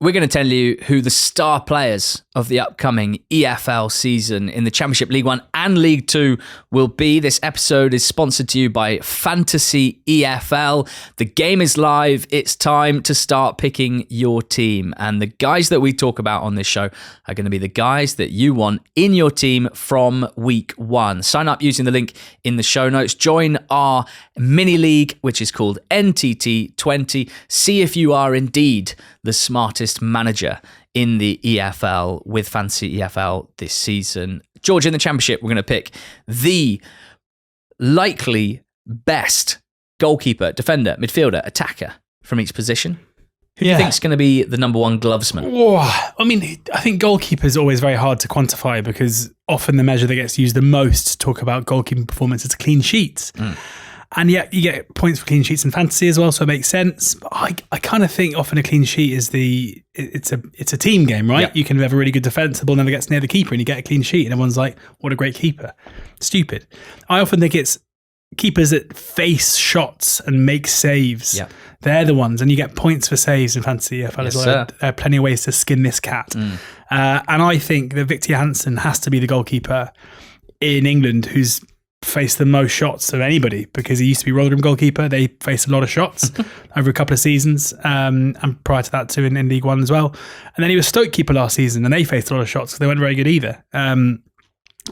We're going to tell you who the star players of the upcoming EFL season in the Championship, League One and League Two will be. This episode is sponsored to you by Fantasy EFL. The game is live. It's time to start picking your team. And the guys that we talk about on this show are going to be the guys that you want in your team from week one. Sign up using the link in the show notes. Join our mini league, which is called NTT20. See if you are indeed the smartest manager in the EFL with Fantasy EFL this season. George, in the Championship, we're going to pick the likely best goalkeeper, defender, midfielder, attacker from each position. Who do you think is going to be the number one glovesman? Oh, I mean, I think goalkeeper is always very hard to quantify because often the measure that gets used the most to talk about goalkeeping performance is clean sheets. And yet you get points for clean sheets in fantasy as well, so it makes sense. But I kind of think often a clean sheet is it's a team game, right? Yeah. You can have a really good defence, the ball never gets near the keeper and you get a clean sheet and everyone's like, what a great keeper. Stupid. I often think it's keepers that face shots and make saves. Yeah. They're the ones, and you get points for saves in fantasy EFL as well. Sir. There are plenty of ways to skin this cat. And I think that Viktor Johansson has to be the goalkeeper in England who's faced the most shots of anybody because he used to be Rotherham goalkeeper. They faced a lot of shots over a couple of seasons, and prior to that too in League One as well. And then he was Stoke keeper last season and they faced a lot of shots because they weren't very good either.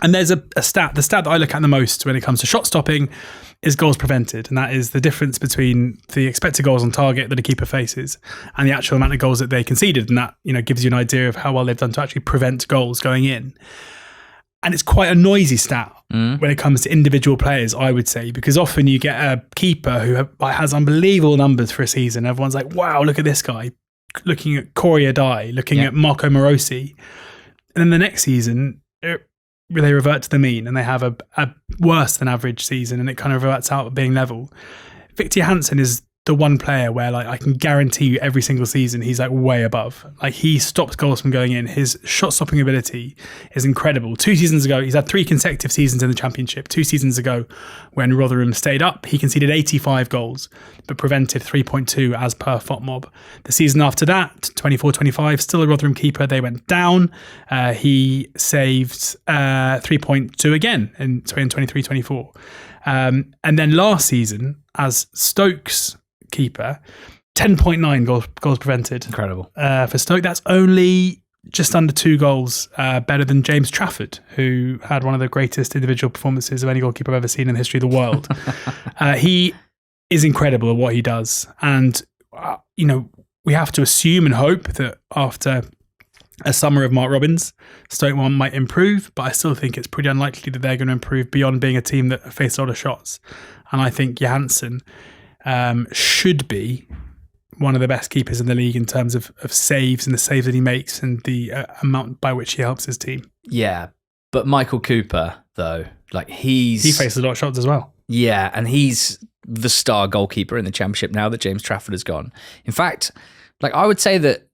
And there's the stat that I look at the most when it comes to shot stopping is goals prevented. And that is the difference between the expected goals on target that a keeper faces and the actual amount of goals that they conceded. And that, gives you an idea of how well they've done to actually prevent goals going in. And it's quite a noisy stat when it comes to individual players, I would say, because often you get a keeper who has unbelievable numbers for a season. Everyone's like, wow, look at this guy. Looking at Corey Adai, looking at Marco Morosi. And then the next season, they revert to the mean and they have a worse than average season and it kind of reverts out being level. Viktor Johansson is the one player where I can guarantee you every single season he's way above. He stops goals from going in. His shot stopping ability is incredible. 2 seasons ago, he's had 3 consecutive seasons in the Championship. 2 seasons ago, when Rotherham stayed up, he conceded 85 goals, but prevented 3.2 as per FOTMOB. The season after that, 24-25, still a Rotherham keeper. They went down. He saved 3.2 again in 23-24. And then last season, as Stoke's keeper, 10.9 goals prevented. Incredible. For Stoke, that's only just under 2 goals better than James Trafford, who had one of the greatest individual performances of any goalkeeper I've ever seen in the history of the world. He is incredible at what he does. And, we have to assume and hope that after a summer of Mark Robins, Stoke might improve, but I still think it's pretty unlikely that they're going to improve beyond being a team that face a lot of shots. And I think Johansson should be one of the best keepers in the league in terms of saves and the saves that he makes and the amount by which he helps his team. Yeah, but Michael Cooper, though, he faces a lot of shots as well. Yeah, and he's the star goalkeeper in the Championship now that James Trafford has gone. In fact, I would say that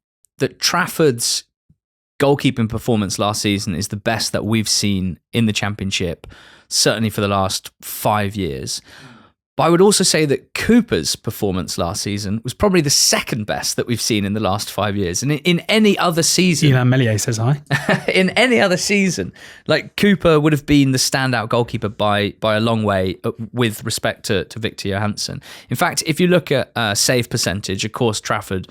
Trafford's goalkeeping performance last season is the best that we've seen in the Championship, certainly for the last 5 years. But I would also say that Cooper's performance last season was probably the second best that we've seen in the last 5 years. And in any other season... Ilan Melier says hi. In any other season, Cooper would have been the standout goalkeeper by a long way with respect to Viktor Johansson. In fact, if you look at save percentage, of course, Trafford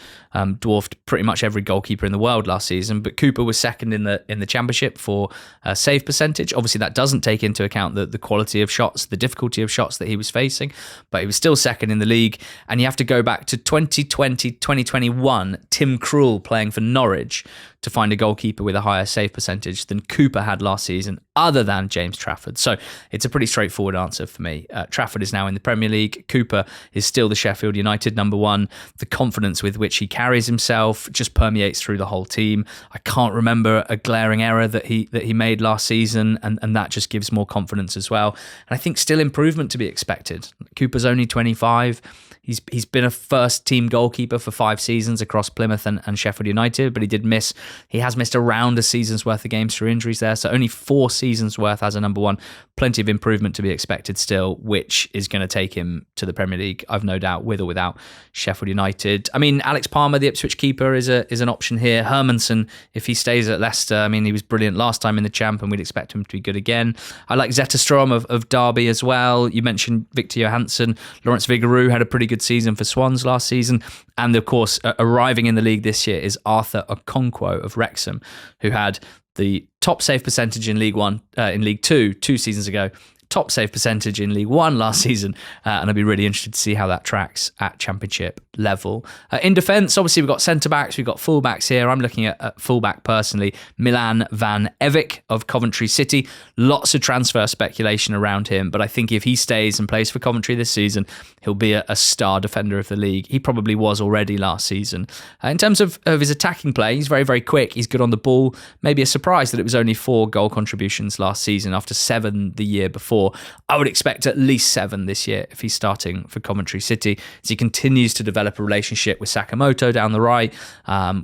dwarfed pretty much every goalkeeper in the world last season, but Cooper was second in the Championship for save percentage. Obviously, that doesn't take into account the quality of shots, the difficulty of shots that he was facing, but he was still second in the league. And you have to go back to 2020, 2021, Tim Krul playing for Norwich to find a goalkeeper with a higher save percentage than Cooper had last season, other than James Trafford. So it's a pretty straightforward answer for me. Trafford is now in the Premier League. Cooper is still the Sheffield United number one. The confidence with which he carries himself just permeates through the whole team. I can't remember a glaring error that he made last season, and that just gives more confidence as well. And I think still improvement to be expected. Cooper's only 25. He's been a first team goalkeeper for 5 seasons across Plymouth and Sheffield United, but he has missed around a season's worth of games through injuries there. So only 4 seasons worth as a number one. Plenty of improvement to be expected still, which is going to take him to the Premier League, I've no doubt, with or without Sheffield United. I mean, Alex Palmer, the Ipswich keeper, is an option here. Hermansen, if he stays at Leicester, I mean, he was brilliant last time in the Champ, and we'd expect him to be good again. I like Zetterstrom of Derby as well. You mentioned Viktor Johansson. Lawrence Vigouroux had a pretty good season for Swans last season. And of course, arriving in the league this year is Arthur Okonkwo of Wrexham, who had the top save percentage in League One, in League Two 2 seasons ago, top save percentage in League One last season, and I'd be really interested to see how that tracks at Championship level. In defence, obviously we've got centre-backs, we've got full-backs here. I'm looking at full-back personally, Milan van Ewijk of Coventry City. Lots of transfer speculation around him, but I think if he stays and plays for Coventry this season, he'll be a star defender of the league. He probably was already last season. In terms of his attacking play, he's very, very quick. He's good on the ball. Maybe a surprise that it was only 4 goal contributions last season after 7 the year before. I would expect at least 7 this year if he's starting for Coventry City, as he continues to develop a relationship with Sakamoto down the right,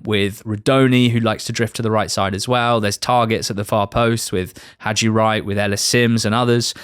with Rudoni, who likes to drift to the right side as well. There's targets at the far post with Hadji Wright, with Ellis Sims and others.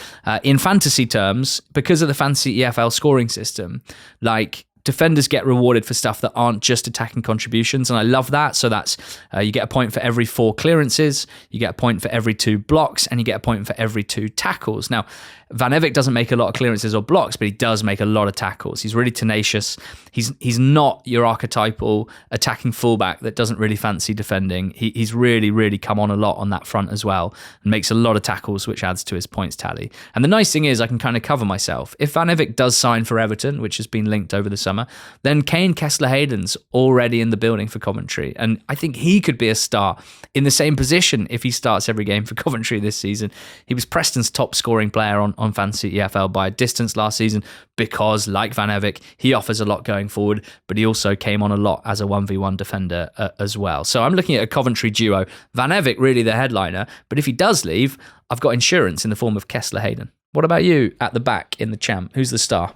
In fantasy terms, because of the fantasy EFL scoring system, like, defenders get rewarded for stuff that aren't just attacking contributions, and I love that. So that's you get a point for every 4 clearances, you get a point for every 2 blocks, and you get a point for every 2 tackles. Now, Van Ewijk doesn't make a lot of clearances or blocks, but he does make a lot of tackles. He's really tenacious. He's not your archetypal attacking fullback that doesn't really fancy defending. He's really, really come on a lot on that front as well, and makes a lot of tackles, which adds to his points tally. And the nice thing is I can kind of cover myself. If Van Ewijk does sign for Everton, which has been linked over the summer, then Kane Kessler-Hayden's already in the building for Coventry, and I think he could be a star in the same position if he starts every game for Coventry this season. He was Preston's top scoring player on Fantasy EFL by a distance last season because, like Van Ewijk, he offers a lot going forward, but he also came on a lot as a 1v1 defender as well. So I'm looking at a Coventry duo. Van Ewijk really the headliner, but if he does leave, I've got insurance in the form of Kessler-Hayden. What about you at the back in the Champ? Who's the star?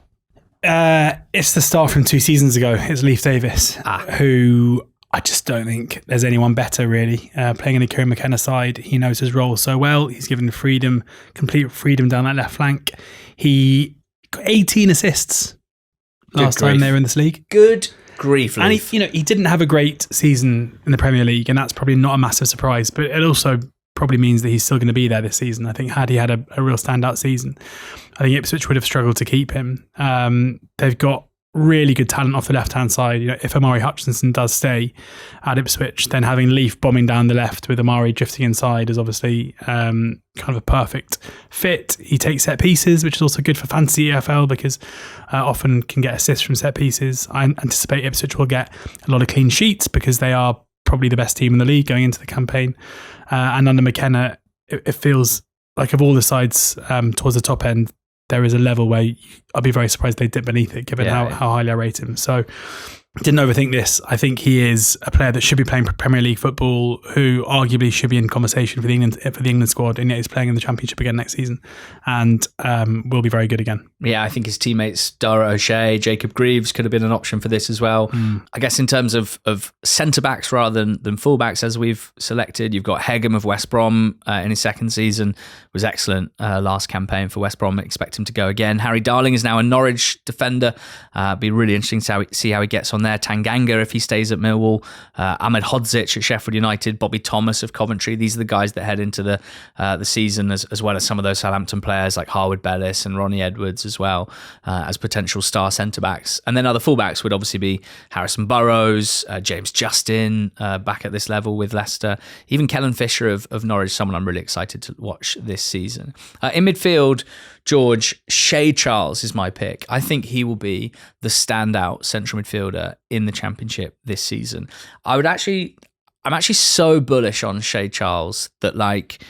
It's the star from 2 seasons ago. It's Leif Davis, who I just don't think there's anyone better, really. Playing in the Kieran McKenna side, he knows his role so well. He's given freedom, complete freedom down that left flank. He got 18 assists last time they were in this league. Good grief, Leif. And he didn't have a great season in the Premier League, and that's probably not a massive surprise, but it also probably means that he's still going to be there this season. I think had he had a real standout season, I think Ipswich would have struggled to keep him. They've got really good talent off the left-hand side. If Amari Hutchinson does stay at Ipswich, then having Leif bombing down the left with Amari drifting inside is obviously kind of a perfect fit. He takes set pieces, which is also good for fantasy EFL because often can get assists from set pieces. I anticipate Ipswich will get a lot of clean sheets because they are probably the best team in the league going into the campaign. And under McKenna, it feels like of all the sides towards the top end, there is a level where I'd be very surprised they dip beneath it, given how highly I rate him. So didn't overthink this. I think he is a player that should be playing Premier League football, who arguably should be in conversation for the England squad, and yet he's playing in the Championship again next season, and will be very good again. Yeah, I think his teammates Dara O'Shea, Jacob Greaves could have been an option for this as well. I guess in terms of centre backs rather than full backs, as we've selected, you've got Hegem of West Brom in his second season, was excellent last campaign for West Brom. Expect him to go again. Harry Darling is now a Norwich defender. Be really interesting to see how he gets on there. Tanganga if he stays at Millwall, Ahmed Hodzic at Sheffield United, Bobby Thomas of Coventry. These are the guys that head into the season, as well as some of those Southampton players like Harwood Bellis and Ronnie Edwards as well, as potential star centre-backs. And then other full-backs would obviously be Harrison Burrows, James Justin back at this level with Leicester, even Kellen Fisher of Norwich, someone I'm really excited to watch this season. In midfield, George, Shea Charles is my pick. I think he will be the standout central midfielder in the Championship this season. I'm actually so bullish on Shea Charles that, like,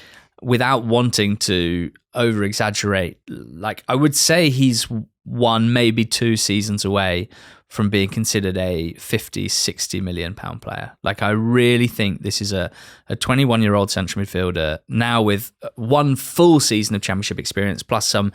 without wanting to over-exaggerate, like, I would say he's 1, maybe 2 seasons away from being considered a 50, 60 million pound player. Like, I really think this is a 21-year-old central midfielder now with one full season of Championship experience plus some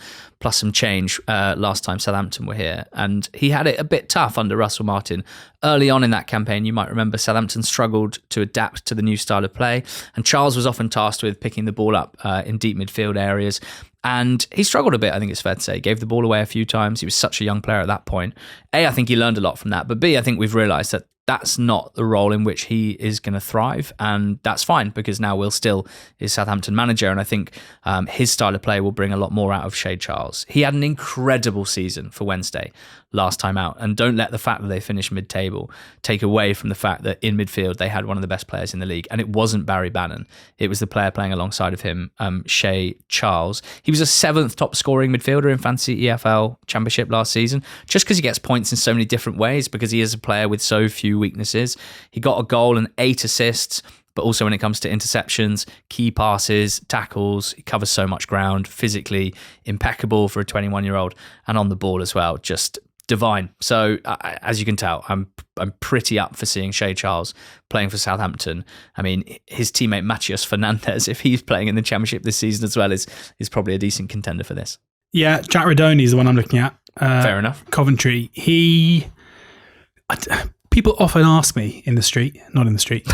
change last time Southampton were here. And he had it a bit tough under Russell Martin. Early on in that campaign, you might remember Southampton struggled to adapt to the new style of play, and Charles was often tasked with picking the ball up in deep midfield areas. And he struggled a bit, I think it's fair to say. He gave the ball away a few times. He was such a young player at that point. A, I think he learned a lot from that. But B, I think we've realised that that's not the role in which he is going to thrive. And that's fine, because now Will Still is Southampton manager. And I think his style of play will bring a lot more out of Shea Charles. He had an incredible season for Wednesday last time out. And don't let the fact that they finished mid-table take away from the fact that in midfield they had one of the best players in the league. And it wasn't Barry Bannon. It was the player playing alongside of him, Shea Charles. He was a 7th top scoring midfielder in Fantasy EFL Championship last season, just because he gets points in so many different ways, because he is a player with so few weaknesses. He got a goal and 8 assists, but also when it comes to interceptions, key passes, tackles, he covers so much ground, physically impeccable for a 21-year-old, and on the ball as well, just divine. So as you can tell, I'm pretty up for seeing Shea Charles playing for Southampton. I mean, his teammate Matheus Fernandes, if he's playing in the Championship this season as well, is probably a decent contender for this. Yeah, Jack Rudoni is the one I'm looking at. Fair enough. Coventry. People often ask me in the street, not in the street.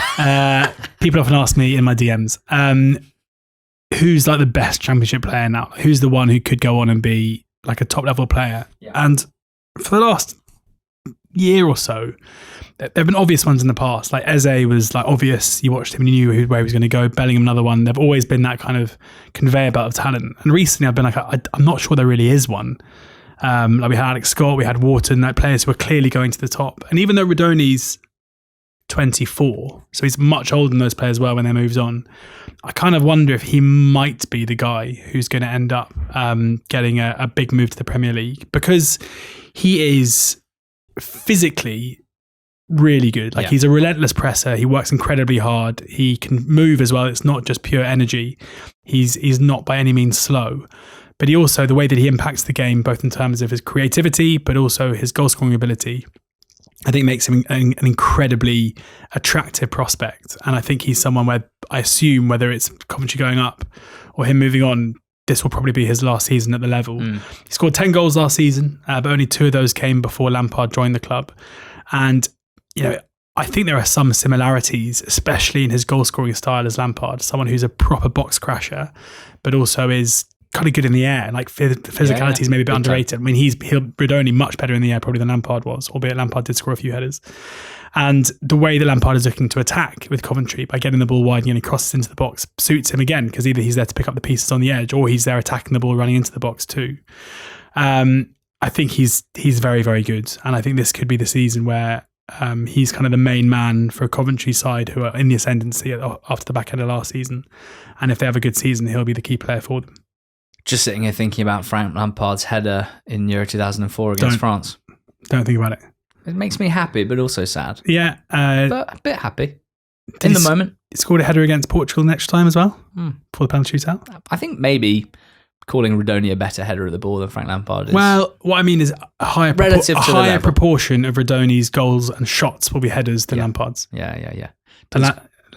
People often ask me in my DMs, who's like the best Championship player now? Who's the one who could go on and be like a top level player? Yeah. And for the last year or so, there have been obvious ones in the past. Like Eze was like obvious. You watched him and you knew where he was going to go. Bellingham, another one. They've always been that kind of conveyor belt of talent. And recently I've been like, I'm not sure there really is one. Like we had Alex Scott, we had Wharton, like players who were clearly going to the top. And even though Rudoni's 24, so he's much older than those players were when they moved on, I kind of wonder if he might be the guy who's going to end up getting a big move to the Premier League, because he is physically really good. Like he's a relentless presser. He works incredibly hard. He can move as well. It's not just pure energy. He's not by any means slow. But he also, the way that he impacts the game, both in terms of his creativity, but also his goal scoring ability, I think makes him an incredibly attractive prospect. And I think he's someone where I assume, whether it's Coventry going up or him moving on, this will probably be his last season at the level. He scored 10 goals last season, but only 2 of those came before Lampard joined the club. And, you know, I think there are some similarities, especially in his goal scoring style as Lampard, someone who's a proper box crasher, but also is kind of good in the air. Like physicality is maybe a bit underrated. I mean, Rudoni much better in the air probably than Lampard was, albeit Lampard did score a few headers. And the way that Lampard is looking to attack with Coventry by getting the ball wide and getting crosses into the box suits him again, because either he's there to pick up the pieces on the edge or he's there attacking the ball running into the box too. I think he's very, very good. And I think this could be the season where he's kind of the main man for a Coventry side who are in the ascendancy after the back end of last season. And if they have a good season, he'll be the key player for them. Just sitting here thinking about Frank Lampard's header in Euro 2004 against France. Don't think about it. It makes me happy, but also sad. Yeah. But a bit happy in the moment. He scored a header against Portugal next time as well for the penalty shootout. I think maybe calling Rudoni a better header of the ball than Frank Lampard is. Well, what I mean is a higher proportion of Rudoni's goals and shots will be headers than Lampard's. Yeah.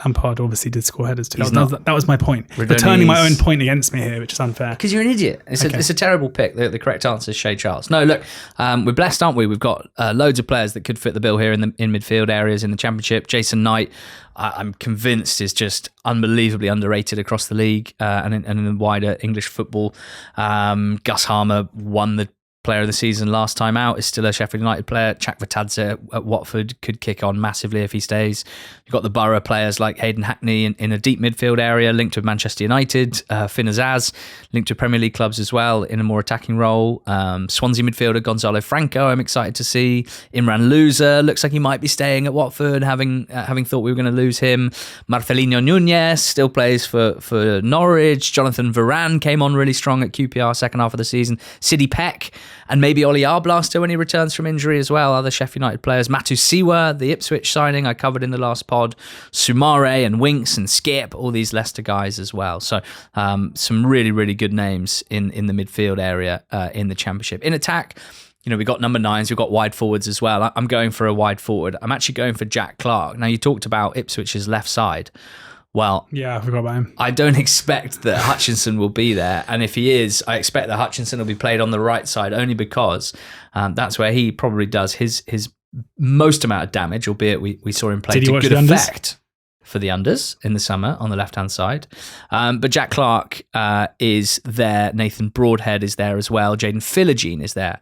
Lampard obviously did score headers too. That was my point. You're turning my own point against me here, which is unfair. Because you're an idiot. It's a terrible pick. The correct answer is Shea Charles. No, look, we're blessed, aren't we? We've got loads of players that could fit the bill here in midfield areas in the Championship. Jason Knight, I'm convinced, is just unbelievably underrated across the league and in the wider English football. Gus Harmer won the Player of the season last time out, is still a Sheffield United player. Chak Vitadze at Watford could kick on massively if he stays. You've got the Borough players like Hayden Hackney in a deep midfield area linked with Manchester United. Finn Azaz linked to Premier League clubs as well in a more attacking role. Swansea midfielder Gonzalo Franco, I'm excited to see. Imran Louza looks like he might be staying at Watford, having thought we were going to lose him. Marcelino Nunez still plays for Norwich. Jonathan Varane came on really strong at QPR second half of the season. Sidney Peck, and maybe Ollie Arblaster when he returns from injury as well. Other Sheffield United players. Matu Siwa, the Ipswich signing I covered in the last pod. Sumare and Winks and Skip, all these Leicester guys as well. So some really, really good names in the midfield area in the Championship. In attack, we've got number 9s, we've got wide forwards as well. I'm going for a wide forward. I'm actually going for Jack Clarke. Now, you talked about Ipswich's left side. Well, yeah, I forgot about him. I don't expect that Hutchinson will be there. And if he is, I expect that Hutchinson will be played on the right side only because that's where he probably does his most amount of damage, albeit we saw him play to good effect for the unders in the summer on the left-hand side. But Jack Clarke is there. Nathan Broadhead is there as well. Jaden Philogene is there.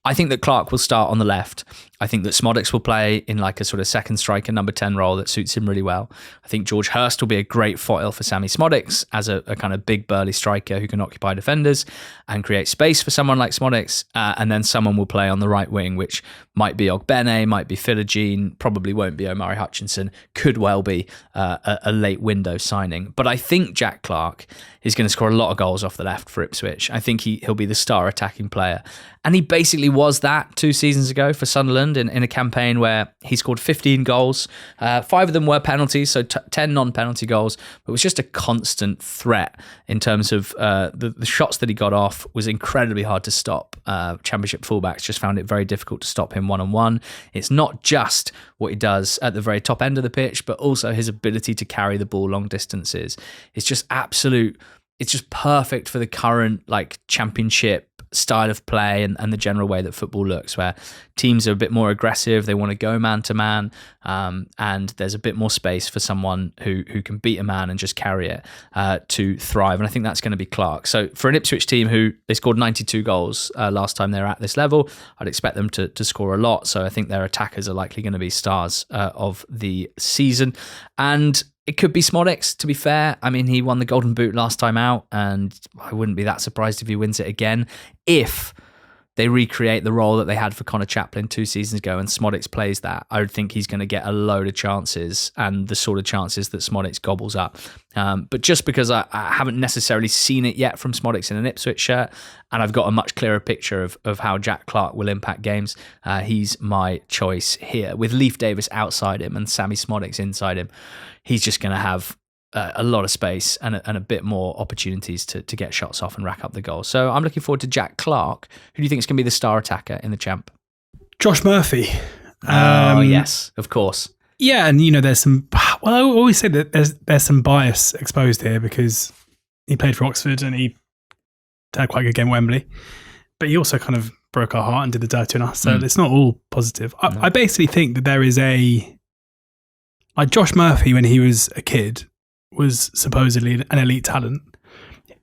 I think that Clarke will start on the left. I think that Smodics will play in like a sort of second striker, number 10 role that suits him really well. I think George Hurst will be a great foil for Sammy Smodics as a kind of big burly striker who can occupy defenders and create space for someone like Smodics. And then someone will play on the right wing, which might be Ogbene, might be Philogene, probably won't be Omari Hutchinson, could well be a late window signing. But I think Jack Clarke is going to score a lot of goals off the left for Ipswich. I think he'll be the star attacking player. And he basically was that 2 seasons ago for Sunderland in a campaign where he scored 15 goals. 5 of them were penalties, so 10 non-penalty goals. But it was just a constant threat in terms of the shots that he got off was incredibly hard to stop. Championship fullbacks just found it very difficult to stop him one-on-one. It's not just what he does at the very top end of the pitch, but also his ability to carry the ball long distances. It's just it's just perfect for the current like championship style of play and the general way that football looks, where teams are a bit more aggressive, they want to go man to man, and there's a bit more space for someone who can beat a man and just carry it to thrive. And I think that's going to be Clarke. So for an Ipswich team who they scored 92 goals last time they were at this level, I'd expect them to score a lot. So I think their attackers are likely going to be stars of the season. And it could be Smodics, to be fair. I mean, he won the Golden Boot last time out, and I wouldn't be that surprised if he wins it again if they recreate the role that they had for Connor Chaplin 2 seasons ago and Smodics plays that. I would think he's going to get a load of chances and the sort of chances that Smodics gobbles up. But just because I haven't necessarily seen it yet from Smodics in an Ipswich shirt, and I've got a much clearer picture of how Jack Clarke will impact games, he's my choice here. With Leif Davis outside him and Sammy Smodics inside him, he's just going to have a lot of space and a bit more opportunities to get shots off and rack up the goals. So I'm looking forward to Jack Clarke. Who do you think is going to be the star attacker in the champ? Josh Murphy. Yes, of course. Yeah, and there's some. Well, I always say that there's some bias exposed here because he played for Oxford and he had quite a good game at Wembley, but he also kind of broke our heart and did the dirty on us. So it's not all positive. I basically think that there is like Josh Murphy when he was a kid was supposedly an elite talent.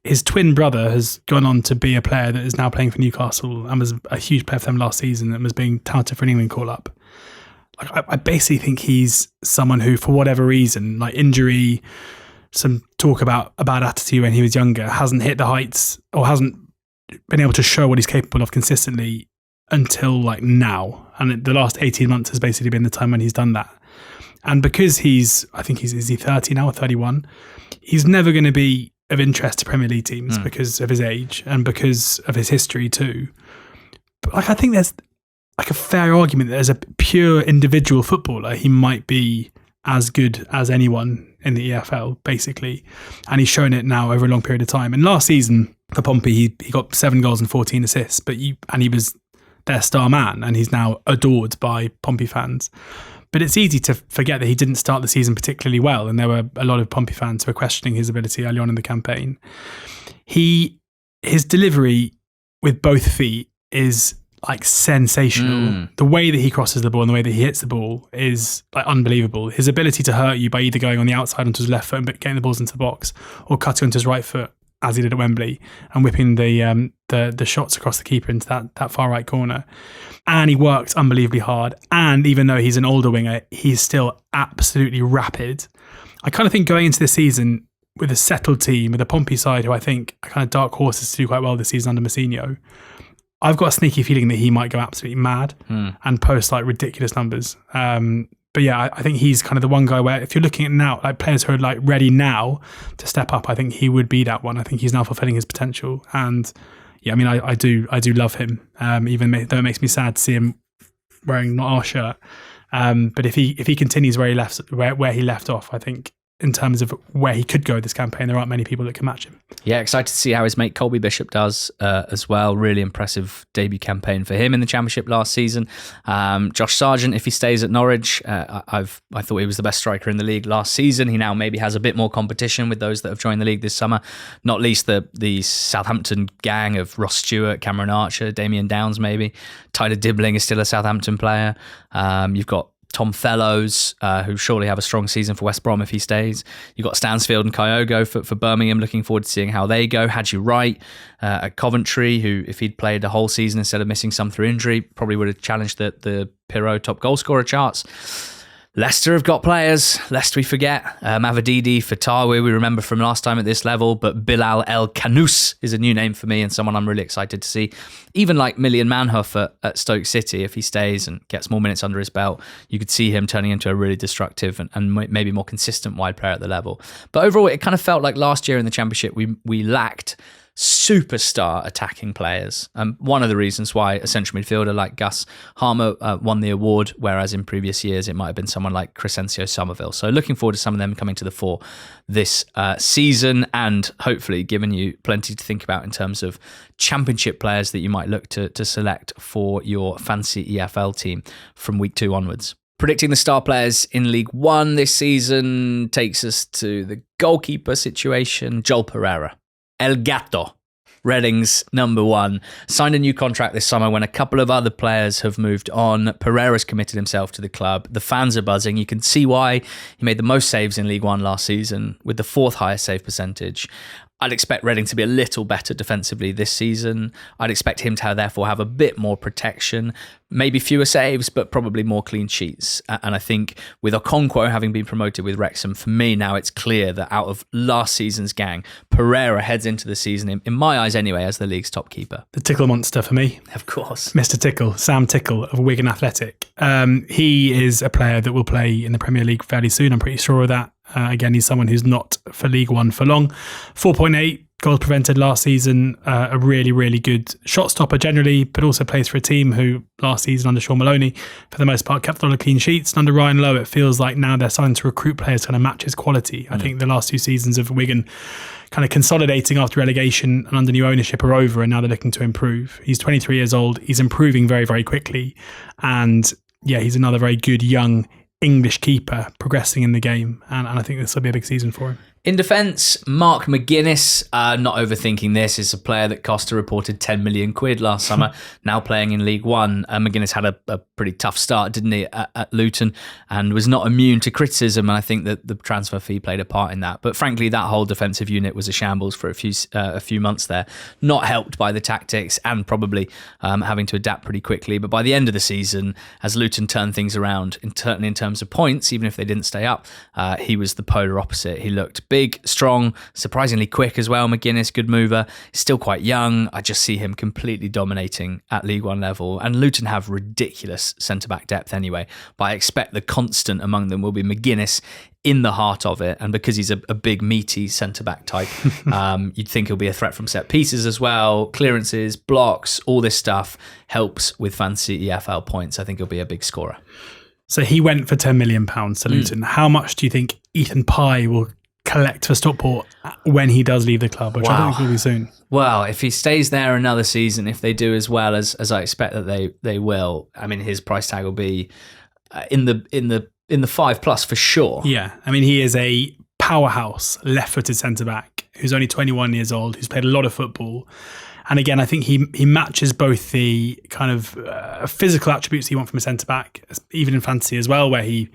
His twin brother has gone on to be a player that is now playing for Newcastle and was a huge player for them last season and was being touted for an England call-up. Like, I basically think he's someone who, for whatever reason, like injury, some talk about a bad attitude when he was younger, hasn't hit the heights or hasn't been able to show what he's capable of consistently until like now. And the last 18 months has basically been the time when he's done that. And because is he 30 now or 31? He's never going to be of interest to Premier League teams because of his age and because of his history too. But like, I think there's like a fair argument that as a pure individual footballer, he might be as good as anyone in the EFL, basically. And he's shown it now over a long period of time. And last season for Pompey, he got 7 goals and 14 assists, he was their star man, and he's now adored by Pompey fans. But it's easy to forget that he didn't start the season particularly well, and there were a lot of Pompey fans who were questioning his ability early on in the campaign. His delivery with both feet is like sensational. The way that he crosses the ball and the way that he hits the ball is like unbelievable. His ability to hurt you by either going on the outside onto his left foot and getting the balls into the box, or cutting onto his right foot as he did at Wembley and whipping the shots across the keeper into that far right corner. And he works unbelievably hard. And even though he's an older winger, he's still absolutely rapid. I kind of think going into this season with a settled team, with a Pompey side who I think are kind of dark horses to do quite well this season under Mousinho, I've got a sneaky feeling that he might go absolutely mad and post like ridiculous numbers. But yeah, I think he's kind of the one guy where if you're looking at now, like players who are like ready now to step up, I think he would be that one. I think he's now fulfilling his potential. And yeah, I mean, I do love him, even though it makes me sad to see him wearing not our shirt. But if he continues where he left off, I think in terms of where he could go this campaign. There aren't many people that can match him. Yeah, excited to see how his mate Colby Bishop does as well. Really impressive debut campaign for him in the Championship last season. Josh Sargent, if he stays at Norwich, I thought he was the best striker in the league last season. He now maybe has a bit more competition with those that have joined the league this summer, not least the Southampton gang of Ross Stewart, Cameron Archer, Damian Downs maybe. Tyler Dibbling is still a Southampton player. You've got Tom Fellows, who surely have a strong season for West Brom if he stays. You've got Stansfield and Kyogo for Birmingham. Looking forward to seeing how they go. Hadji Wright at Coventry, who, if he'd played the whole season instead of missing some through injury, probably would have challenged the Pirot top goal scorer charts. Leicester have got players, lest we forget. Mavadidi Fatawi, we remember from last time at this level, but Bilal El Kanous is a new name for me and someone I'm really excited to see. Even like Million Manhoef at Stoke City, if he stays and gets more minutes under his belt, you could see him turning into a really destructive and maybe more consistent wide player at the level. But overall, it kind of felt like last year in the Championship, we lacked superstar attacking players. One of the reasons why a central midfielder like Gus Harmer won the award, whereas in previous years it might have been someone like Crescencio Somerville. So looking forward to some of them coming to the fore this season, and hopefully giving you plenty to think about in terms of Championship players that you might look to select for your fancy EFL team from week 2 onwards. Predicting the star players in League One this season takes us to the goalkeeper situation. Joel Pereira, El Gato, Reading's number 1, signed a new contract this summer when a couple of other players have moved on. Pereira's committed himself to the club. The fans are buzzing. You can see why. He made the most saves in League One last season with the 4th highest save percentage. I'd expect Reading to be a little better defensively this season. I'd expect him to therefore have a bit more protection, maybe fewer saves, but probably more clean sheets. And I think with Okonkwo having been promoted with Wrexham, for me now it's clear that out of last season's gang, Pereira heads into the season, in my eyes anyway, as the league's top keeper. The Tickle monster for me. Of course. Mr. Tickle, Sam Tickle of Wigan Athletic. He is a player that will play in the Premier League fairly soon. I'm pretty sure of that. Again, he's someone who's not for League One for long. 4.8 goals prevented last season. A really, really good shot stopper generally, but also plays for a team who last season under Sean Maloney, for the most part, kept a lot of clean sheets. And under Ryan Lowe, it feels like now they're starting to recruit players to kind of match his quality. I think the last 2 seasons of Wigan kind of consolidating after relegation and under new ownership are over, and now they're looking to improve. He's 23 years old. He's improving very, very quickly. And yeah, he's another very good young English keeper progressing in the game, and I think this will be a big season for him. In defence, Mark McGuinness, not overthinking this, is a player that Costa reported 10 million quid last summer, now playing in League One. McGuinness had a pretty tough start, didn't he, at Luton, and was not immune to criticism, and I think that the transfer fee played a part in that. But frankly, that whole defensive unit was a shambles for a few months there, not helped by the tactics and probably having to adapt pretty quickly. But by the end of the season, as Luton turned things around, certainly in terms of points, even if they didn't stay up, he was the polar opposite. He looked big, strong, surprisingly quick as well. McGuinness, good mover, still quite young. I just see him completely dominating at League One level. And Luton have ridiculous centre-back depth anyway, but I expect the constant among them will be McGuinness in the heart of it. And because he's a big, meaty centre-back type, you'd think he'll be a threat from set pieces as well. Clearances, blocks, all this stuff helps with fancy EFL points. I think he'll be a big scorer. So he went for £10 million to Luton. How much do you think Ethan Pye will collect for Stockport when he does leave the club, which I think will be soon? Well, if he stays there another season, if they do as well as I expect that they will, I mean, his price tag will be in the 5+ for sure. Yeah, I mean, he is a powerhouse left-footed centre-back who's only 21 years old, who's played a lot of football. And again, I think he matches both the kind of physical attributes you want from a centre-back, even in fantasy as well, where he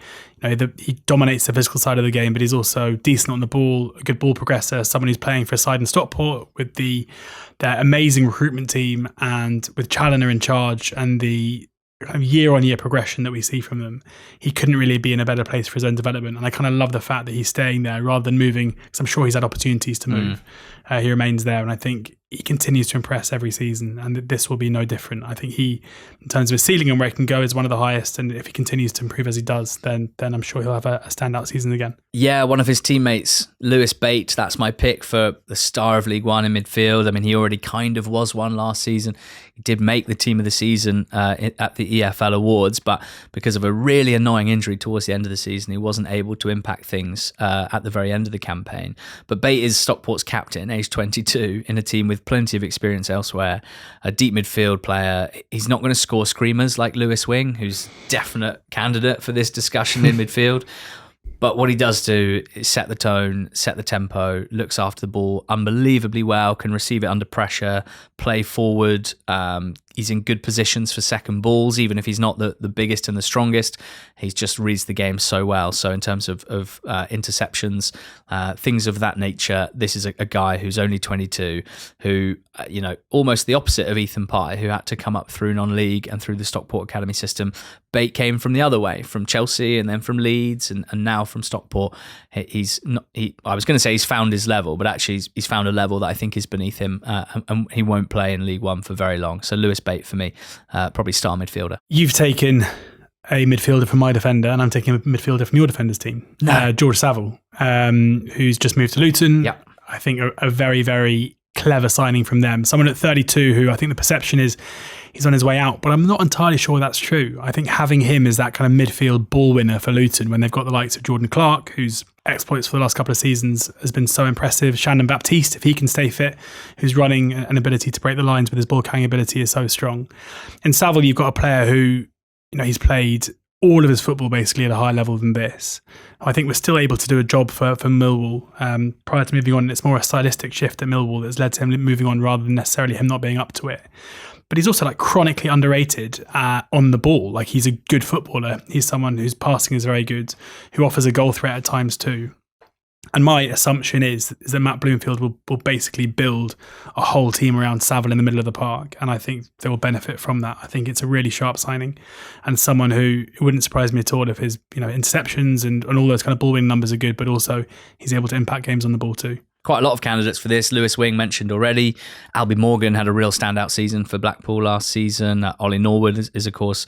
dominates the physical side of the game, but he's also decent on the ball, a good ball progressor, someone who's playing for a side in Stockport with their amazing recruitment team and with Challoner in charge and the kind of year-on-year progression that we see from them. He couldn't really be in a better place for his own development. And I kind of love the fact that he's staying there rather than moving, because I'm sure he's had opportunities to move. He remains there, and I think he continues to impress every season, and this will be no different. I think he, in terms of his ceiling and where he can go, is one of the highest, and if he continues to improve as he does, then I'm sure he'll have a standout season again. Yeah, one of his teammates, Lewis Bate, that's my pick for the star of League One in midfield. I mean, he already kind of was one last season. He did make the team of the season at the EFL Awards, but because of a really annoying injury towards the end of the season, he wasn't able to impact things at the very end of the campaign. But Bate is Stockport's captain, age 22, in a team with plenty of experience elsewhere, a deep midfield player. He's not going to score screamers like Lewis Wing, who's definite candidate for this discussion in midfield. But what he does do is set the tone, set the tempo, looks after the ball unbelievably well, can receive it under pressure, play forward. He's in good positions for second balls, even if he's not the biggest and the strongest. He just reads the game so well. So in terms of interceptions, things of that nature, this is a guy who's only 22, who, almost the opposite of Ethan Pye, who had to come up through non-league and through the Stockport Academy system. Bate came from the other way, from Chelsea and then from Leeds and now from Stockport. I was going to say he's found his level, but actually he's found a level that I think is beneath him, and he won't play in League One for very long. So Lewis Bate for me, probably star midfielder. You've taken a midfielder from my defender, and I'm taking a midfielder from your defender's team, Jorge Saville, who's just moved to Luton. Yeah. I think a very, very clever signing from them. Someone at 32 who I think the perception is he's on his way out, but I'm not entirely sure that's true. I think having him as that kind of midfield ball winner for Luton when they've got the likes of Jordan Clarke, whose exploits for the last couple of seasons has been so impressive. Shandon Baptiste, if he can stay fit, whose running and ability to break the lines with his ball carrying ability is so strong. In Saville, you've got a player who, he's played all of his football basically at a higher level than this. I think we're still able to do a job for Millwall prior to moving on. And it's more a stylistic shift at Millwall that's led to him moving on rather than necessarily him not being up to it. But he's also chronically underrated on the ball. He's a good footballer. He's someone whose passing is very good, who offers a goal threat at times too. And my assumption is that Matt Bloomfield will basically build a whole team around Saville in the middle of the park. And I think they will benefit from that. I think it's a really sharp signing and someone who it wouldn't surprise me at all if his interceptions and all those kind of ball winning numbers are good, but also he's able to impact games on the ball too. Quite a lot of candidates for this. Lewis Wing mentioned already. Albie Morgan had a real standout season for Blackpool last season. Ollie Norwood is of course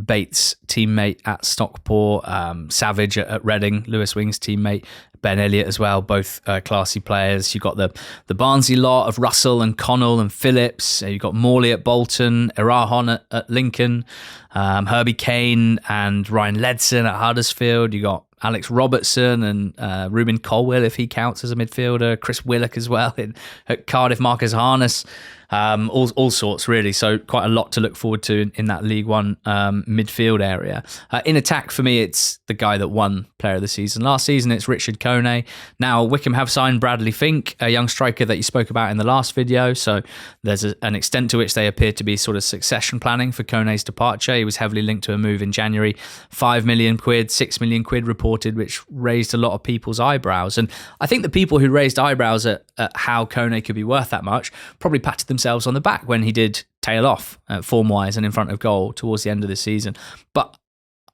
Bates' teammate at Stockport. Savage at Reading, Lewis Wing's teammate. Ben Elliott as well, both classy players. You've got the Barnsley lot of Russell and Connell and Phillips. You've got Morley at Bolton, Erahon at Lincoln, Herbie Kane and Ryan Ledson at Huddersfield. You've got Alex Robertson and Ruben Colwill, if he counts as a midfielder. Chris Willock as well at Cardiff. Marcus Harness. All sorts really. So quite a lot to look forward to in that League One midfield area. In attack for me, it's the guy that won Player of the Season last season. It's Richard Kone. Now Wycombe have signed Bradley Fink, a young striker that you spoke about in the last video. So there's an extent to which they appear to be sort of succession planning for Kone's departure. He was heavily linked to a move in January. 5 million quid, 6 million quid reported, which raised a lot of people's eyebrows. And I think the people who raised eyebrows at how Kone could be worth that much probably patted themselves on the back when he did tail off form-wise and in front of goal towards the end of the season. But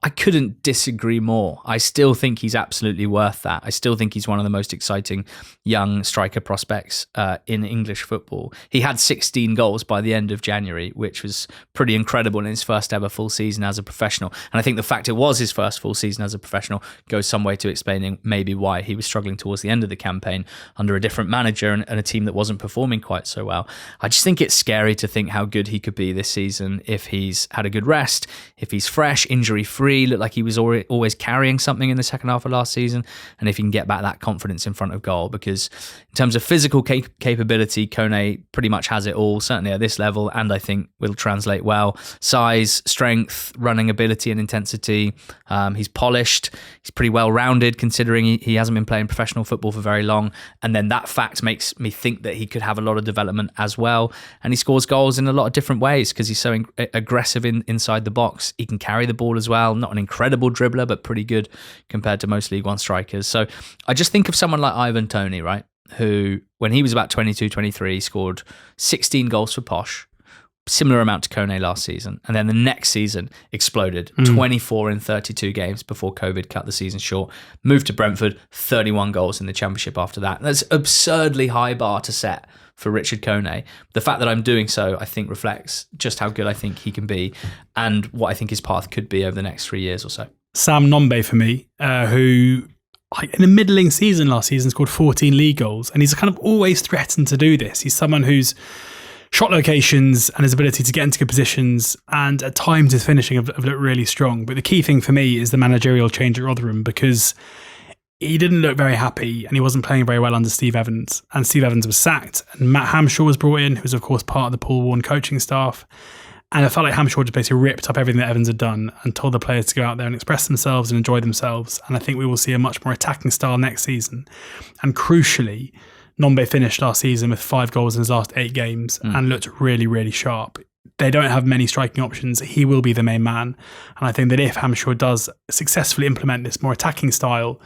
I couldn't disagree more. I still think he's absolutely worth that. I still think he's one of the most exciting young striker prospects in English football. He had 16 goals by the end of January, which was pretty incredible in his first ever full season as a professional. And I think the fact it was his first full season as a professional goes some way to explaining maybe why he was struggling towards the end of the campaign under a different manager and a team that wasn't performing quite so well. I just think it's scary to think how good he could be this season if he's had a good rest, if he's fresh, injury-free, looked like he was always carrying something in the second half of last season, and if he can get back that confidence in front of goal, because in terms of physical capability, Kone pretty much has it all, certainly at this level, and I think will translate well. Size, strength, running ability and intensity. He's polished. He's pretty well-rounded considering he hasn't been playing professional football for very long, and then that fact makes me think that he could have a lot of development as well, and he scores goals in a lot of different ways because he's so aggressive inside the box. He can carry the ball as well. Not an incredible dribbler, but pretty good compared to most League One strikers. So I just think of someone like Ivan Toney, right? Who, when he was about 22, 23, scored 16 goals for Posh, similar amount to Kone last season. And then the next season exploded, 24 in 32 games before COVID cut the season short. Moved to Brentford, 31 goals in the Championship after that. That's absurdly high bar to set for Richard Kone. The fact that I'm doing so, I think, reflects just how good I think he can be and what I think his path could be over the next 3 years or so. Sam Nombe for me, who in a middling season last season scored 14 league goals, and he's kind of always threatened to do this. He's someone whose shot locations and his ability to get into good positions and at times his finishing have looked really strong. But the key thing for me is the managerial change at Rotherham, because he didn't look very happy and he wasn't playing very well under Steve Evans. And Steve Evans was sacked and Matt Hamshaw was brought in, who was of course part of the Paul Warne coaching staff. And I felt like Hamshaw just basically ripped up everything that Evans had done and told the players to go out there and express themselves and enjoy themselves. And I think we will see a much more attacking style next season. And crucially, Nombe finished last season with 5 goals in his last 8 games and looked really, really sharp. They don't have many striking options. He will be the main man. And I think that if Hamshaw does successfully implement this more attacking style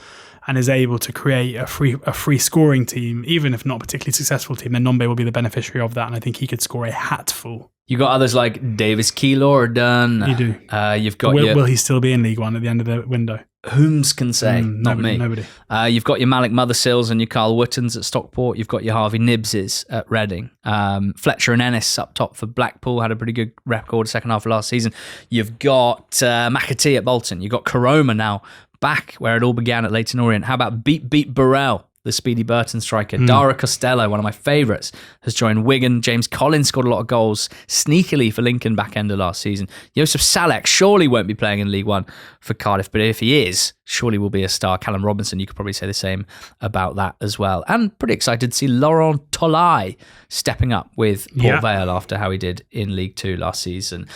and is able to create a free scoring team, even if not a particularly successful team, then Nombe will be the beneficiary of that. And I think he could score a hatful. You got others like Davis Keylor done. You do. You've got will he still be in League One at the end of the window? Whom's can say, not me. Nobody. You've got your Malik Mothersills and your Carl Wootons at Stockport. You've got your Harvey Nibbses at Reading. Fletcher and Ennis up top for Blackpool had a pretty good record second half of last season. You've got McAtee at Bolton. You've got Karoma now back where it all began at Leyton Orient. How about Beat Burrell, the speedy Burton striker? Dara Costello, one of my favourites, has joined Wigan. James Collins scored a lot of goals sneakily for Lincoln back end of last season. Joseph Salek surely won't be playing in League One for Cardiff, but if he is, surely will be a star. Callum Robinson, you could probably say the same about that as well. And pretty excited to see Laurent Tolai stepping up with Port Vale after how he did in League Two last season.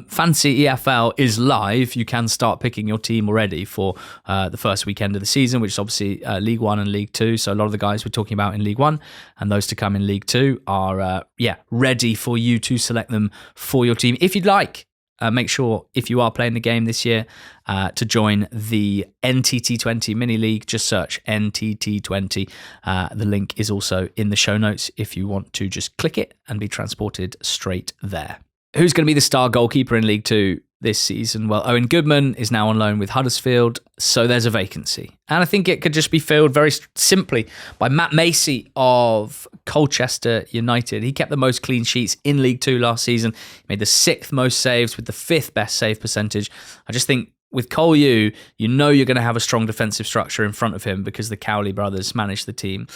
Fancy EFL is live. You can start picking your team already for the first weekend of the season, which is obviously League One and League Two. So a lot of the guys we're talking about in League One and those to come in League Two are ready for you to select them for your team. If you'd like, make sure if you are playing the game this year to join the NTT20 mini league. Just search NTT20. The link is also in the show notes if you want to just click it and be transported straight there. Who's going to be the star goalkeeper in League Two this season? Well, Owen Goodman is now on loan with Huddersfield, so there's a vacancy. And I think it could just be filled very simply by Matt Macey of Colchester United. He kept the most clean sheets in League Two last season. He made the 6th most saves with the 5th best save percentage. I just think with Cole you know you're going to have a strong defensive structure in front of him because the Cowley brothers manage the team.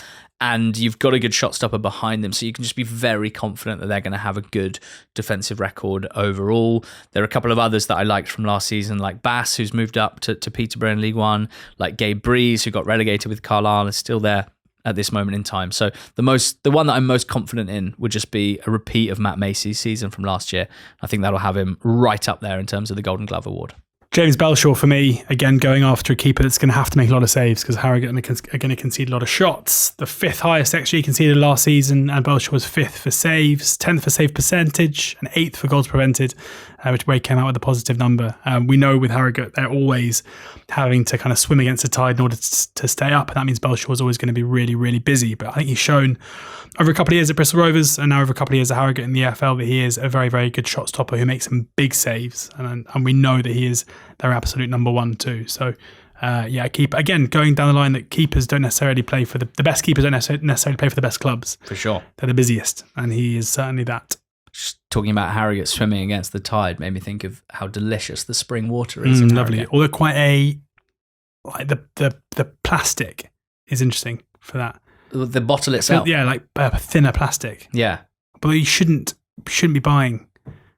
And you've got a good shot stopper behind them, so you can just be very confident that they're going to have a good defensive record overall. There are a couple of others that I liked from last season, like Bass, who's moved up to Peterborough in League One, like Gabe Breeze, who got relegated with Carlisle, is still there at this moment in time. So the one that I'm most confident in would just be a repeat of Matt Macey's season from last year. I think that'll have him right up there in terms of the Golden Glove Award. James Belshaw for me, again, going after a keeper that's going to have to make a lot of saves because Harrogate are going to concede a lot of shots. The 5th highest XG conceded last season, and Belshaw was 5th for saves, 10th for save percentage, and 8th for goals prevented, which way came out with a positive number. We know with Harrogate, they're always having to kind of swim against the tide in order to stay up, and that means Belshaw is always going to be really, really busy. But I think he's shown over a couple of years at Bristol Rovers and now over a couple of years at Harrogate in the EFL that he is a very, very good shot stopper who makes some big saves. And we know that he is their absolute number one too. So, keep again going down the line that keepers don't necessarily play for the best keepers don't necessarily play for the best clubs. For sure. They're the busiest, and he is certainly that. Just talking about Harrogate swimming against the tide made me think of how delicious the spring water is. Lovely. Although quite the plastic is interesting for that. The bottle itself. Yeah, like thinner plastic. Yeah. But you shouldn't be buying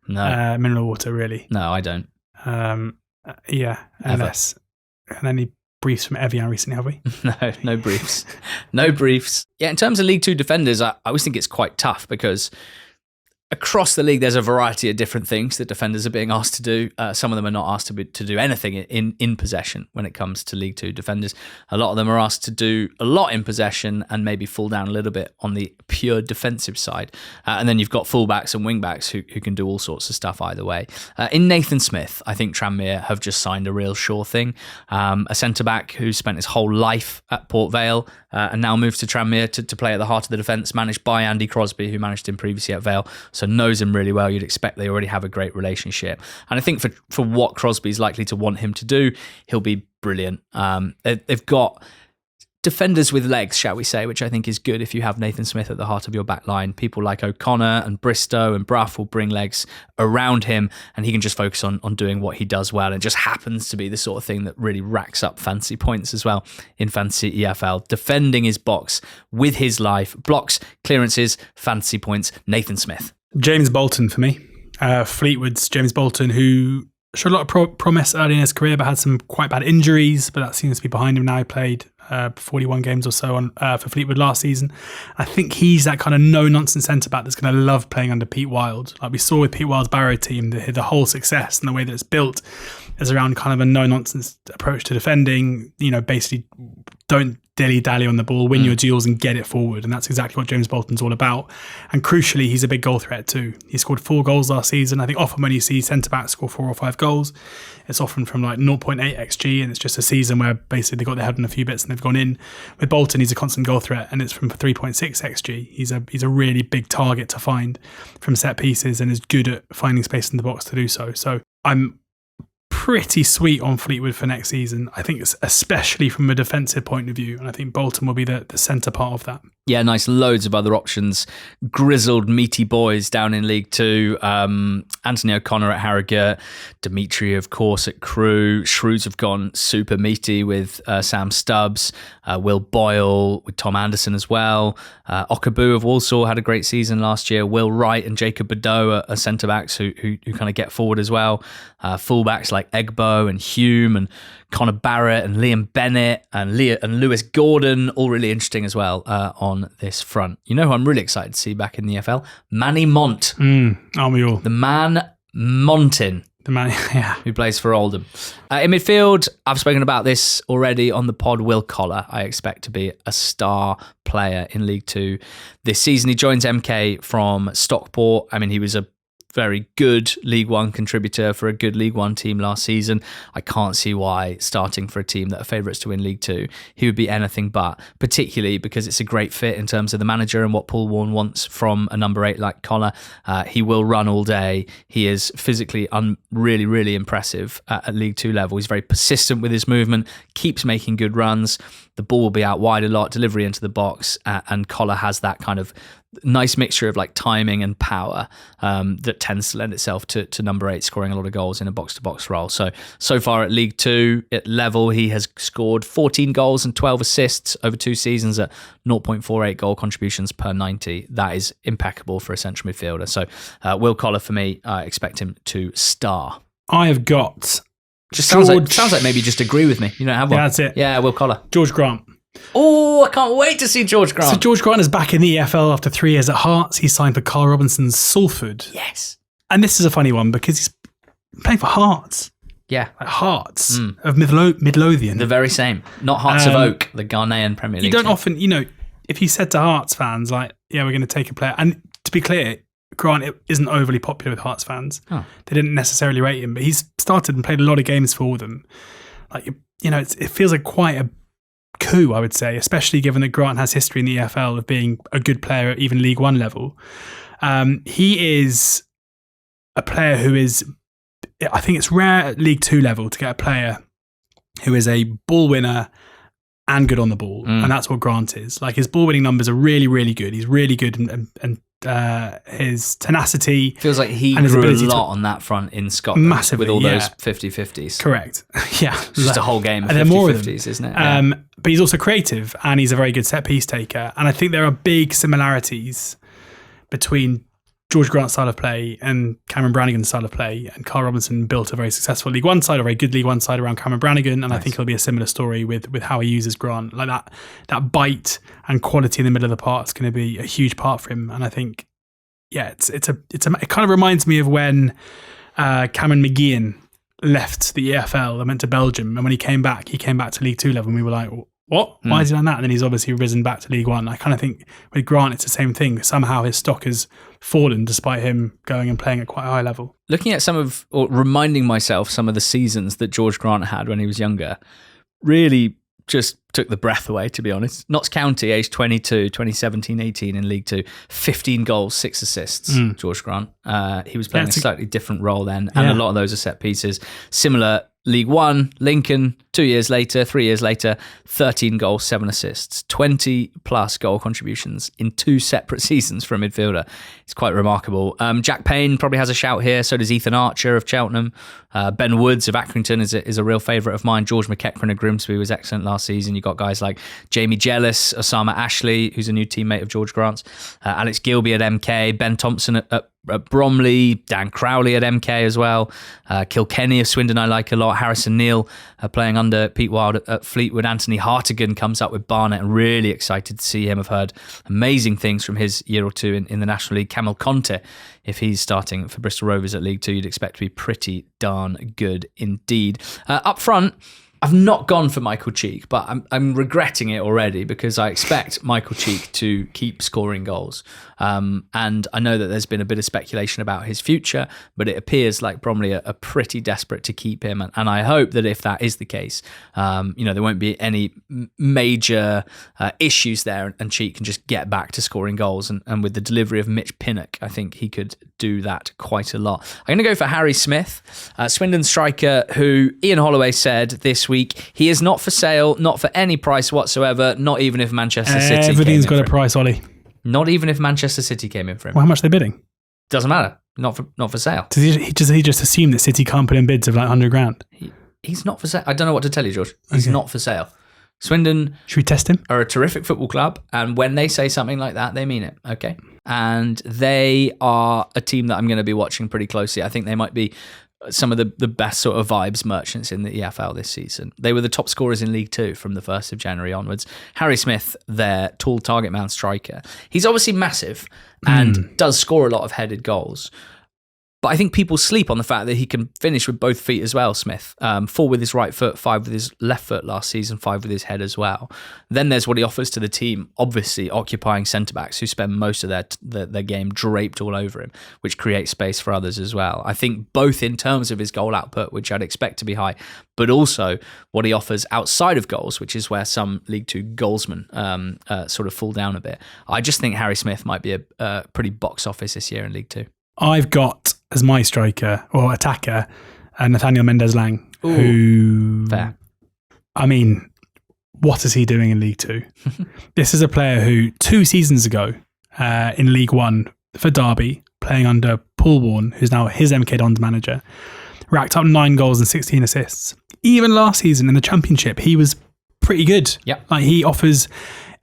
mineral water, really. No, I don't. Unless. And any briefs from Evian recently, have we? No briefs. No briefs. Yeah, in terms of League Two defenders, I always think it's quite tough because across the league, there's a variety of different things that defenders are being asked to do. Some of them are not asked to do anything in possession when it comes to League Two defenders. A lot of them are asked to do a lot in possession and maybe fall down a little bit on the pure defensive side. And then you've got fullbacks and wingbacks who can do all sorts of stuff either way. In Nathan Smith, I think Tranmere have just signed a real sure thing. A centre-back who spent his whole life at Port Vale and now moves to Tranmere to play at the heart of the defence, managed by Andy Crosby, who managed him previously at Vale. So so knows him really well. You'd expect they already have a great relationship. And I think for what Crosby's likely to want him to do, he'll be brilliant. They've got defenders with legs, shall we say, which I think is good if you have Nathan Smith at the heart of your back line. People like O'Connor and Bristow and Brough will bring legs around him, and he can just focus on doing what he does well. And it just happens to be the sort of thing that really racks up fancy points as well in fantasy EFL. Defending his box with his life, blocks, clearances, fantasy points, Nathan Smith. James Bolton for me. Fleetwood's James Bolton, who showed a lot of promise early in his career, but had some quite bad injuries, but that seems to be behind him now. He played 41 games or so on for Fleetwood last season. I think he's that kind of no-nonsense centre-back that's going to love playing under Pete Wild. Like we saw with Pete Wild's Barrow team, the whole success and the way that it's built is around kind of a no-nonsense approach to defending. Basically don't dilly-dally on the ball, win your duels and get it forward. And that's exactly what James Bolton's all about. And crucially, he's a big goal threat too. He scored 4 goals last season. I think often when you see centre-backs score 4 or 5 goals, it's often from like 0.8 XG, and it's just a season where basically they got their head on a few bits and they've gone in. With Bolton, he's a constant goal threat, and it's from 3.6 XG. He's a really big target to find from set pieces and is good at finding space in the box to do so. So I'm pretty sweet on Fleetwood for next season. I think it's especially from a defensive point of view, and I think Bolton will be the centre part of that. Yeah, nice. Loads of other options. Grizzled, meaty boys down in League Two. Anthony O'Connor at Harrogate. Dimitri, of course, at Crewe. Shrews have gone super meaty with Sam Stubbs. Will Boyle with Tom Anderson as well. Okabu of Walsall had a great season last year. Will Wright and Jacob Badeau are centre-backs who kind of get forward as well. Full-backs like Egbo and Hume and Connor Barrett and Liam Bennett and Lewis Gordon, all really interesting as well on this front. You know who I'm really excited to see back in the EFL? Manny Mont. Aren't we all? The man Montin. The man, yeah. Who plays for Oldham. In midfield, I've spoken about this already on the pod. Will Collar, I expect to be a star player in League Two this season. He joins MK from Stockport. I mean, he was a very good League One contributor for a good League One team last season. I can't see why starting for a team that are favourites to win League Two, he would be anything but, particularly because it's a great fit in terms of the manager and what Paul Warne wants from a number 8 like Collar. He will run all day. He is physically really, really impressive at League Two level. He's very persistent with his movement, keeps making good runs. The ball will be out wide a lot, delivery into the box, and Collar has that kind of nice mixture of like timing and power that tends to lend itself to number 8 scoring a lot of goals in a box-to-box role. So far at League Two, at level, he has scored 14 goals and 12 assists over 2 seasons at 0.48 goal contributions per 90. That is impeccable for a central midfielder. So Will Collar, for me, I expect him to star. I have got... Just sounds like maybe you just agree with me. You don't have one. Yeah, that's it. Yeah, Will Collar. George Grant. Oh, I can't wait to see George Grant. So George Grant is back in the EFL after 3 years at Hearts. He signed for Carl Robinson's Salford. Yes. And this is a funny one because he's playing for Hearts. Yeah. Like Hearts of Midlothian. The very same. Not Hearts of Oak, the Ghanaian Premier League. You don't team. often, if you said to Hearts fans, like, yeah, we're going to take a player. And to be clear, Grant isn't overly popular with Hearts fans. Oh. They didn't necessarily rate him, but he's started and played a lot of games for them. Like, it feels like quite a coup, I would say, especially given that Grant has history in the EFL of being a good player at even League One level. He is a player who is, I think it's rare at League Two level to get a player who is a ball winner and good on the ball. And that's what Grant is. Like, his ball winning numbers are really, really good. He's really good and his tenacity. Feels like he grew a lot on that front in Scotland. Massively, with all those 50-50s. Correct. Yeah. It's just a whole game of 50-50s, isn't it? Yeah. But he's also creative and he's a very good set piece taker. And I think there are big similarities between George Grant's style of play and Cameron Brannigan's style of play. And Carl Robinson built a very successful League One side, a very good League One side around Cameron Brannigan. And nice. I think it'll be a similar story with how he uses Grant. Like that bite and quality in the middle of the park is going to be a huge part for him. And I think, yeah, it kind of reminds me of when Cameron McGuinness left the EFL and went to Belgium. And when he came back to League Two level and we were like, what? Why has he done that? And then he's obviously risen back to League One. I kind of think with Grant, it's the same thing. Somehow his stock has fallen despite him going and playing at quite a high level. Looking at reminding myself some of the seasons that George Grant had when he was younger, really just took the breath away, to be honest. Notts County, aged 22, 2017-18 in League Two, 15 goals, 6 assists, George Grant. He was playing a slightly different role then, and a lot of those are set pieces. Similar League One, Lincoln, 3 years later, 13 goals, 7 assists, 20 plus goal contributions in 2 separate seasons for a midfielder. It's quite remarkable. Jack Payne probably has a shout here. So does Ethan Archer of Cheltenham. Ben Woods of Accrington is a real favourite of mine. George McEachran of Grimsby was excellent last season. You've got guys like Jamie Jealous, Osama Ashley, who's a new teammate of George Grant's, Alex Gilby at MK, Ben Thompson at Bromley, Dan Crowley at MK as well, Kilkenny of Swindon I like a lot, Harrison Neal playing under Pete Wild at Fleetwood, Anthony Hartigan comes up with Barnet, and really excited to see him. I've heard amazing things from his year or two in the National League. Camille Conte, if he's starting for Bristol Rovers at League Two, you'd expect to be pretty darn good indeed. Up front, I've not gone for Michael Cheek, but I'm regretting it already because I expect Michael Cheek to keep scoring goals. And I know that there's been a bit of speculation about his future, but it appears like Bromley are pretty desperate to keep him. And I hope that if that is the case, there won't be any major issues there, and Cheek can just get back to scoring goals. And with the delivery of Mitch Pinnock, I think he could do that quite a lot. I'm going to go for Harry Smith, Swindon striker, who Ian Holloway said this week, he is not for sale, not for any price whatsoever, not even if Manchester City everything's got a price, Ollie. Not even if Manchester City came in for him. Well, how much are they bidding? Doesn't matter. Not for sale. Does he just assume that City can't put in bids of like 100 grand? He's not for sale. I don't know what to tell you, George. He's not for sale. Swindon Should we test him? Are a terrific football club, and when they say something like that, they mean it, okay? And they are a team that I'm going to be watching pretty closely. I think they might be some of the best sort of vibes merchants in the EFL this season. They were the top scorers in League Two from the 1st of January onwards. Harry Smith, their tall target man striker. He's obviously massive and does score a lot of headed goals. But I think people sleep on the fact that he can finish with both feet as well, Smith. 4 with his right foot, 5 with his left foot last season, 5 with his head as well. Then there's what he offers to the team, obviously occupying centre-backs who spend most of their game draped all over him, which creates space for others as well. I think both in terms of his goal output, which I'd expect to be high, but also what he offers outside of goals, which is where some League Two goalsmen sort of fall down a bit. I just think Harry Smith might be a pretty box office this year in League Two. I've got as my striker or attacker Nathaniel Mendez Laing, who, fair. I mean, what is he doing in League Two? This is a player who 2 seasons ago in League One for Derby, playing under Paul Warne, who's now his MK Dons manager, racked up 9 goals and 16 assists. Even last season in the Championship, he was pretty good. Yep. Like, he offers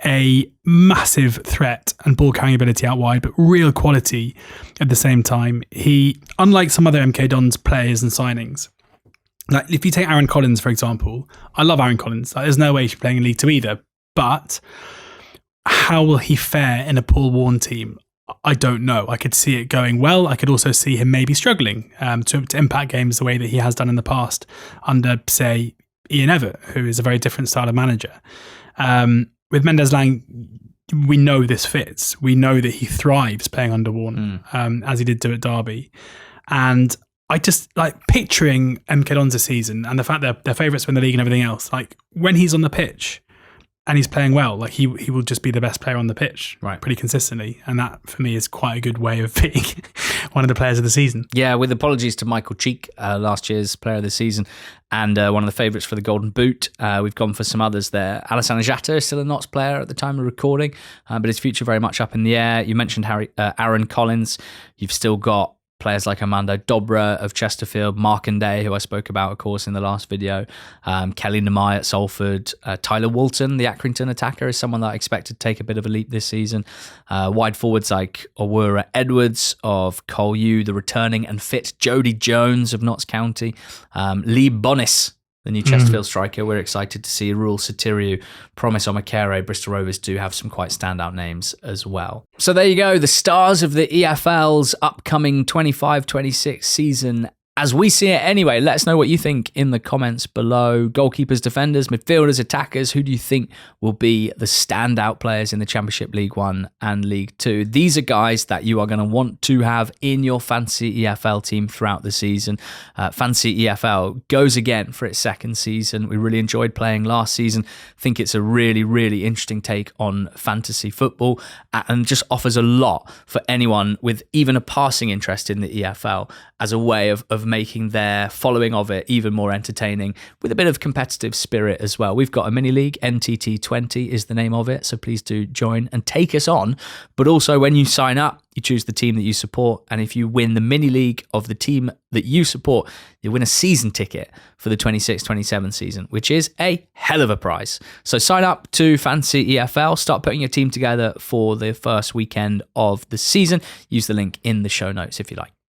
a massive threat and ball carrying ability out wide, but real quality at the same time. He, unlike some other MK Dons players and signings, like if you take Aaron Collins, for example, I love Aaron Collins. Like, there's no way he's playing in League Two either, but how will he fare in a Paul Warne team? I don't know. I could see it going well. I could also see him maybe struggling to impact games the way that he has done in the past under, say, Ian Evatt, who is a very different style of manager. With Mendez Laing, we know this fits. We know that he thrives playing under Warne, as he did do at Derby. And I just like picturing MK Dons this season and the fact that they're favourites to win the league and everything else. Like, when he's on the pitch and he's playing well, like he will just be the best player on the pitch, right, pretty consistently. And that, for me, is quite a good way of being one of the players of the season. Yeah, with apologies to Michael Cheek, last year's player of the season, and one of the favourites for the Golden Boot. We've gone for some others there. Alassane Jatta is still a Notts player at the time of recording, but his future very much up in the air. You mentioned Aaron Collins. You've still got players like Armando Dobra of Chesterfield, Markanday, who I spoke about, of course, in the last video, Kelly Namai at Salford, Tyler Walton, the Accrington attacker, is someone that I expect to take a bit of a leap this season. Wide forwards like Owura Edwards of Cole U, the returning and fit Jody Jones of Notts County, Lee Bonis, the new Chesterfield striker. We're excited to see Rule Satiriu, Promise Omakere. Bristol Rovers do have some quite standout names as well. So there you go, the stars of the EFL's upcoming 25-26 season as we see it anyway. Let us know what you think in the comments below. Goalkeepers, defenders, midfielders, attackers. Who do you think will be the standout players in the Championship League 1 and League 2? These are guys that you are going to want to have in your fantasy EFL team throughout the season. Fantasy EFL goes again for its second season. We really enjoyed playing last season. Think it's a really, really interesting take on fantasy football and just offers a lot for anyone with even a passing interest in the EFL as a way of making their following of it even more entertaining with a bit of competitive spirit as well. We've got a mini league, NTT20 is the name of it, so please do join and take us on. But also when you sign up, you choose the team that you support, and if you win the mini league of the team that you support, you win a season ticket for the 26-27 season, which is a hell of a prize. So sign up to Fantasy EFL, start putting your team together for the first weekend of the season. Use the link in the show notes if you like.